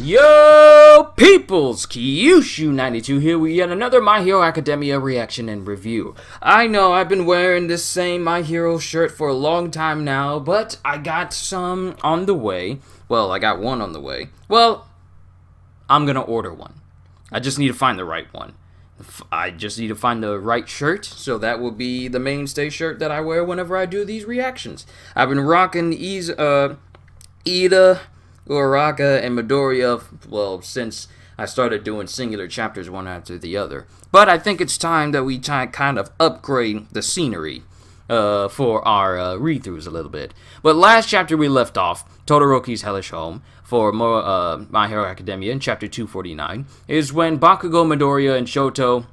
Yo, peoples! Kyushu92 here with yet another My Hero Academia reaction and review. I know I've been wearing this same My Hero shirt for a long time now, but I got some on the way. Well, I got one on the way. Well, I'm gonna order one. I just need to find the right one. I just need to find the right shirt, so that will be the mainstay shirt that I wear whenever I do these reactions. I've been rocking Ida, Uraraka, and Midoriya, well, since I started doing singular chapters one after the other. But I think it's time that we kind of upgrade the scenery for our read-throughs a little bit. But last chapter we left off, Todoroki's Hellish Home, for more My Hero Academia in chapter 249, is when Bakugo, Midoriya, and Shoto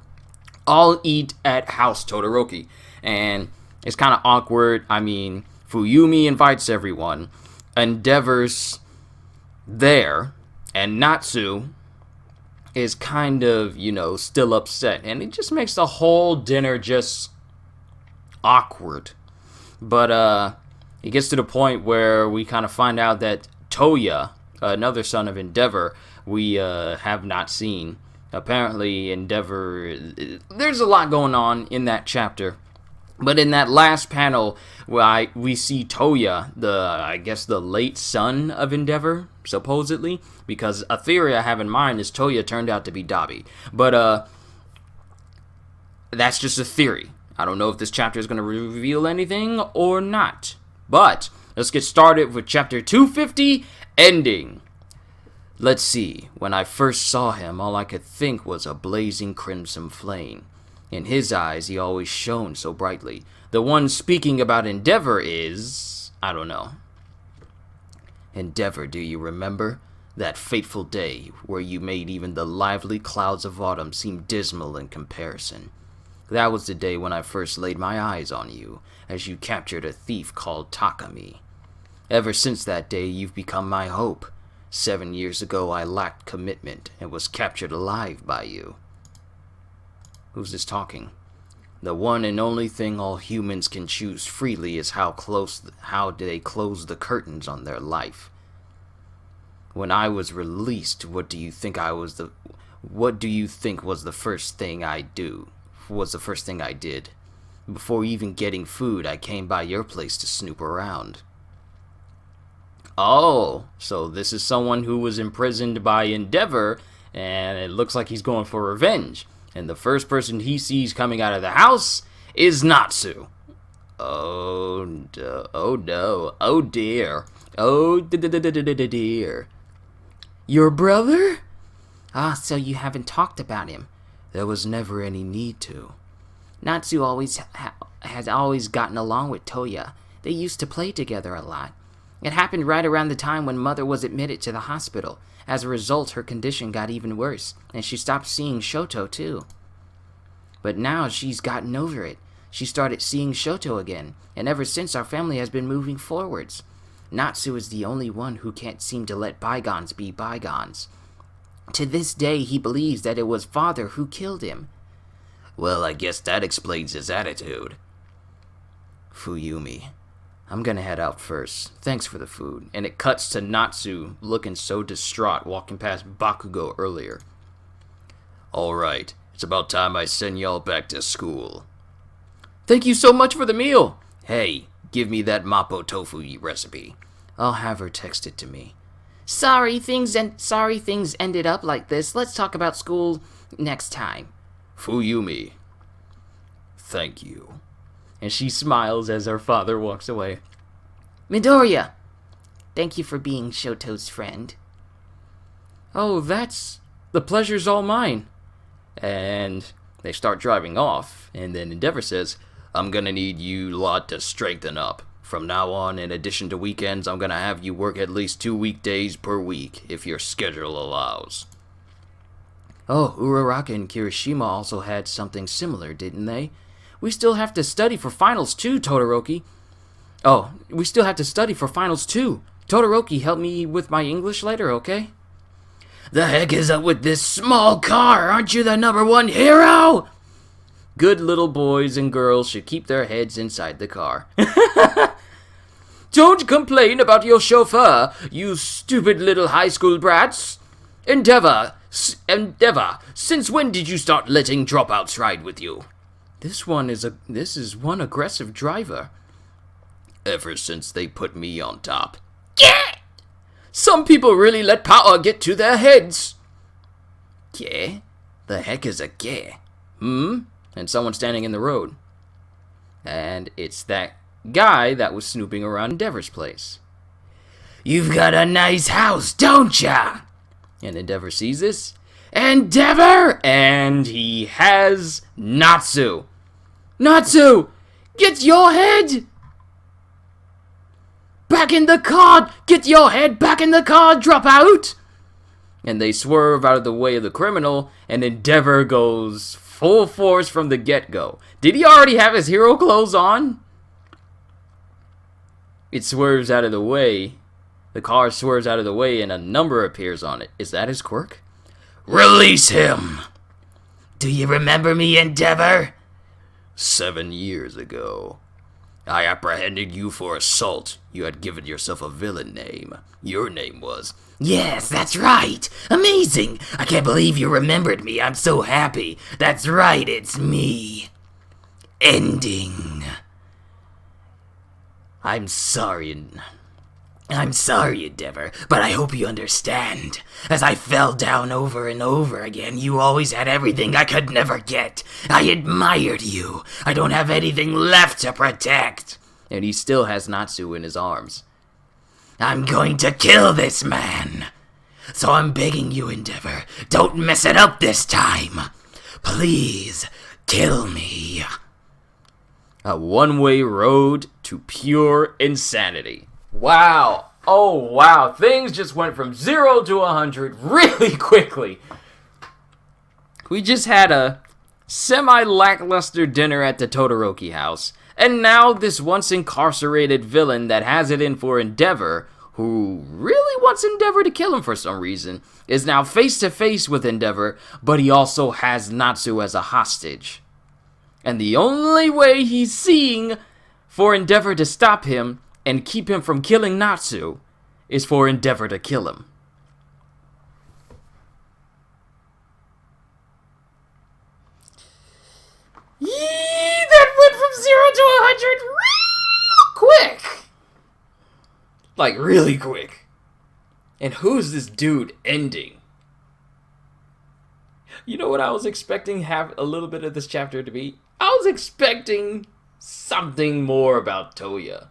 all eat at House Todoroki. And it's kind of awkward. I mean, Fuyumi invites everyone, Endeavor's there, and Natsu is kind of, still upset. And it just makes the whole dinner just awkward. But it gets to the point where we kind of find out that Toya, another son of Endeavor, we have not seen. Apparently, Endeavor, there's a lot going on in that chapter. But in that last panel, we see Toya, the late son of Endeavor, supposedly, because a theory I have in mind is Toya turned out to be Dabi. But that's just a theory. I don't know if this chapter is going to reveal anything or not. But let's get started with chapter 250, ending. Let's see. When I first saw him, all I could think was a blazing crimson flame. In his eyes, he always shone so brightly. The one speaking about Endeavor is... I don't know. Endeavor, do you remember? That fateful day where you made even the lively clouds of autumn seem dismal in comparison. That was the day when I first laid my eyes on you, as you captured a thief called Takami. Ever since that day, you've become my hope. 7 years ago, I lacked commitment and was captured alive by you. Who's this talking? The one and only thing all humans can choose freely is how do they close the curtains on their life. When I was released, what do you think was the first thing I did? Before even getting food, I came by your place to snoop around. Oh, so this is someone who was imprisoned by Endeavor, and it looks like he's going for revenge. And the first person he sees coming out of the house is Natsu. Oh no, oh dear, oh dear. Your brother? Ah, so you haven't talked about him. There was never any need to. Natsu has always gotten along with Toya. They used to play together a lot. It happened right around the time when Mother was admitted to the hospital. As a result, her condition got even worse, and she stopped seeing Shoto too. But now she's gotten over it. She started seeing Shoto again, and ever since our family has been moving forwards. Natsu is the only one who can't seem to let bygones be bygones. To this day, he believes that it was Father who killed him. Well, I guess that explains his attitude. Fuyumi, I'm gonna head out first. Thanks for the food. And it cuts to Natsu looking so distraught, walking past Bakugo earlier. Alright, it's about time I send y'all back to school. Thank you so much for the meal. Hey, give me that Mapo tofu recipe. I'll have her text it to me. Sorry things ended up like this. Let's talk about school next time. Fuyumi. Thank you. And she smiles as her father walks away. Midoriya! Thank you for being Shoto's friend. Oh, the pleasure's all mine. And they start driving off, and then Endeavor says, I'm gonna need you lot to strengthen up. From now on, in addition to weekends, I'm gonna have you work at least 2 weekdays per week, if your schedule allows. Oh, Uraraka and Kirishima also had something similar, didn't they? We still have to study for finals too, Todoroki. Oh, we still have to study for finals too. Todoroki, help me with my English later, okay? The heck is up with this small car? Aren't you the #1 hero? Good little boys and girls should keep their heads inside the car. Don't complain about your chauffeur, you stupid little high school brats. Endeavor, since when did you start letting dropouts ride with you? This is one aggressive driver. Ever since they put me on top. Yeah! Some people really let power get to their heads. Yeah? The heck is a yeah? And someone standing in the road. And it's that guy that was snooping around Endeavor's place. You've got a nice house, don't ya? And Endeavor sees this. Endeavor! And he has Natsu. Natsu! Get your head! Back in the car! Get your head back in the car, drop out! And they swerve out of the way of the criminal, and Endeavor goes full force from the get-go. Did he already have his hero clothes on? It swerves out of the way. The car swerves out of the way, and a number appears on it. Is that his quirk? Release him! Do you remember me, Endeavor? 7 years ago. I apprehended you for assault. You had given yourself a villain name. Your name was... Yes, that's right. Amazing. I can't believe you remembered me. I'm so happy. That's right, it's me. Ending. I'm sorry, Endeavor, but I hope you understand. As I fell down over and over again, you always had everything I could never get. I admired you. I don't have anything left to protect. And he still has Natsu in his arms. I'm going to kill this man. So I'm begging you, Endeavor, don't mess it up this time. Please, kill me. A one-way road to pure insanity. Wow. Oh, wow. Things just went from 0 to 100 really quickly. We just had a semi-lackluster dinner at the Todoroki house. And now this once incarcerated villain that has it in for Endeavor, who really wants Endeavor to kill him for some reason, is now face to face with Endeavor, but he also has Natsu as a hostage. And the only way he's seeing for Endeavor to stop him and keep him from killing Natsu is for Endeavor to kill him. Yee, that went from 0 to 100 real quick. Like, really quick. And who's this dude ending? You know what I was expecting have a little bit of this chapter to be? I was expecting something more about Toya.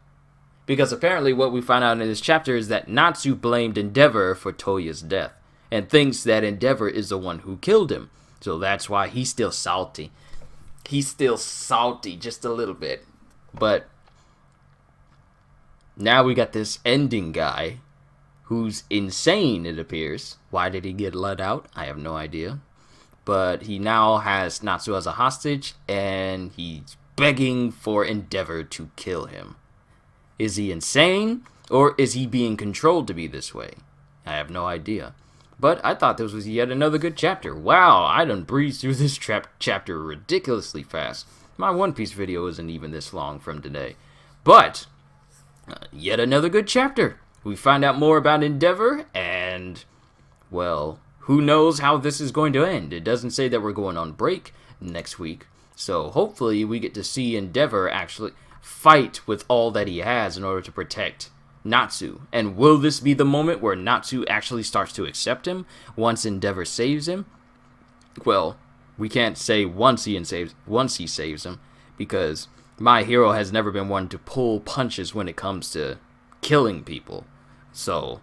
Because apparently what we find out in this chapter is that Natsu blamed Endeavor for Toya's death. And thinks that Endeavor is the one who killed him. So that's why he's still salty. He's still salty just a little bit. But now we got this ending guy who's insane, it appears. Why did he get let out? I have no idea. But he now has Natsu as a hostage, and he's begging for Endeavor to kill him. Is he insane, or is he being controlled to be this way? I have no idea. But I thought this was yet another good chapter. Wow, I done breezed through this chapter ridiculously fast. My One Piece video isn't even this long from today. But yet another good chapter. We find out more about Endeavor, and, well, who knows how this is going to end. It doesn't say that we're going on break next week. So hopefully we get to see Endeavor actually fight with all that he has in order to protect Natsu. And will this be the moment where Natsu actually starts to accept him once Endeavor saves him? Well, we can't say once he saves him, because my hero has never been one to pull punches when it comes to killing people. So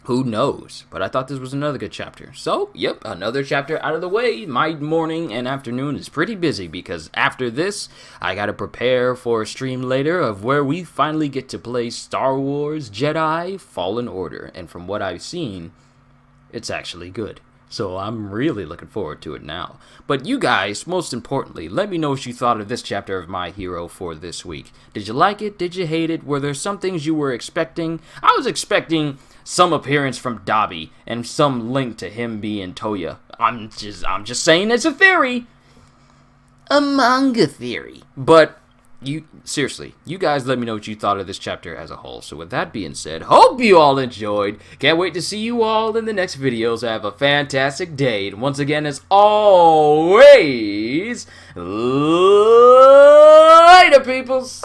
who knows? But I thought this was another good chapter. So, yep, another chapter out of the way. My morning and afternoon is pretty busy because after this, I gotta prepare for a stream later of where we finally get to play Star Wars Jedi Fallen Order. And from what I've seen, it's actually good. So I'm really looking forward to it now. But you guys, most importantly, let me know what you thought of this chapter of My Hero for this week. Did you like it? Did you hate it? Were there some things you were expecting? I was expecting some appearance from Dabi and some link to him being Toya. I'm just saying it's a theory. A manga theory. But seriously, you guys let me know what you thought of this chapter as a whole. So with that being said, hope you all enjoyed. Can't wait to see you all in the next videos. Have a fantastic day. And once again, as always, later, peoples.